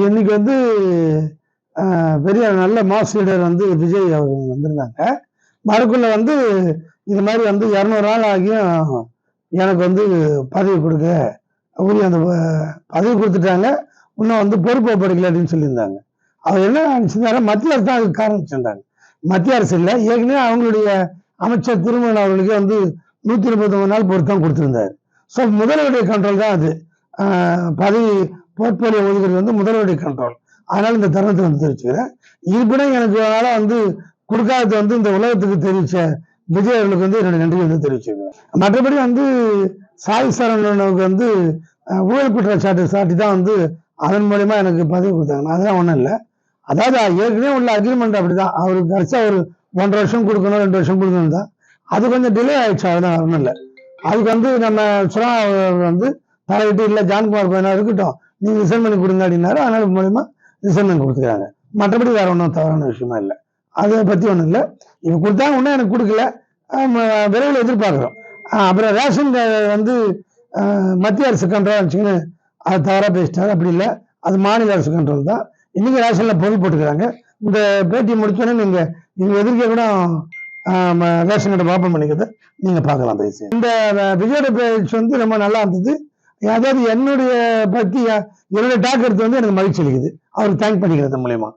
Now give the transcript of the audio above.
இன்னைக்கு வந்து பெரிய நல்ல மாஸ் லீடர் வந்து விஜய் அவர் வந்திருந்தாங்க. வரக்குள்ள வந்து இது மாதிரி வந்து 200 நாள் ஆகியும் எனக்கு வந்து பதவி கொடுக்க உரிய அந்த பதவி கொடுத்துட்டாங்க. இன்னும் வந்து பொறுப்பு ஒப்படைக்கல அப்படின்னு சொல்லியிருந்தாங்க. அவர் என்ன நினைச்சிருந்தாரு, மத்திய அரசு தான் அதுக்கு காரணம் சொன்னாங்க. மத்திய அரசு இல்லை, ஏற்கனவே அவங்களுடைய அமைச்சர் திருமணம் அவர்களுக்கு வந்து 139 நாள் பொருத்தம் கொடுத்திருந்தாரு. ஸோ முதல்வருடைய கண்ட்ரோல் தான் அது. பதவி போர்ட்போலியோ ஒதுக்குறது வந்து முதல்வருடைய கண்ட்ரோல். அதனால இந்த தருணத்தை வந்து தெரிவிச்சுக்கிறேன். இருப்பினும் எனக்கு அதனால வந்து கொடுக்காதது வந்து இந்த உலகத்துக்கு தெரிவிச்ச விஜய் அவர்களுக்கு வந்து என்னோட நன்றி வந்து தெரிவிச்சுக்கிறேன். மற்றபடி வந்து சாய் சரவணனுக்கு வந்து ஊழல் குற்றச்சாட்டு சாட்டி தான் வந்து அதன் மூலயமா எனக்கு பதவி கொடுத்தாங்க. அதெல்லாம் ஒன்றும் இல்லை. அதாவது ஏற்கனவே உள்ள அக்ரிமெண்ட் அப்படிதான். அவருக்கு கடைசியா ஒரு 1.5 வருஷம் கொடுக்கணும், 2 வருஷம் கொடுக்கணும் தான். அது கொஞ்சம் டிலே ஆயிடுச்சு, அதுதான் ஒன்றும் இல்லை. அதுக்கு வந்து நம்ம சுரா வந்து தலையிட்டு இல்லை ஜான்குமார் பையனா இருக்கட்டும், நீங்க ரிசைன் பண்ணி கொடுங்க அப்படின்னாரு. அதனால மூலயமா ரிசைன் பண்ணி கொடுத்துக்கிறாங்க. மற்றபடி வேற ஒன்றும் தவறான விஷயமா இல்லை. அதை பத்தி ஒன்றும் இல்லை. இப்போ கொடுத்தாங்க, ஒன்றும் எனக்கு கொடுக்கல, விரைவில் எதிர்பார்க்குறோம். அப்புறம் ரேஷன் வந்து மத்திய அரசு கண்ட்ரோல் வச்சுக்கன்னு அது தவறாக பேசிட்டாரு. அப்படி இல்லை, அது மாநில அரசு கண்ட்ரோல் தான். இன்னைக்கு ரேஷன்ல பொருள் போட்டுக்கிறாங்க. இந்த பேட்டி முடிச்சோன்னே நீங்க எதிர்க்க கூட ரேஷன் கடை ஓப்பன் பண்ணிக்கிறத நீங்க பார்க்கலாம். பேசி இந்த விஜயோட பேச்சு வந்து ரொம்ப நல்லா இருந்தது. அதாவது என்னுடைய பத்தி என்னுடைய டாக் எடுத்து வந்து எனக்கு மகிழ்ச்சி அளிக்குது. அவருக்கு தேங்க் பண்ணிக்கிறது மூலியமா.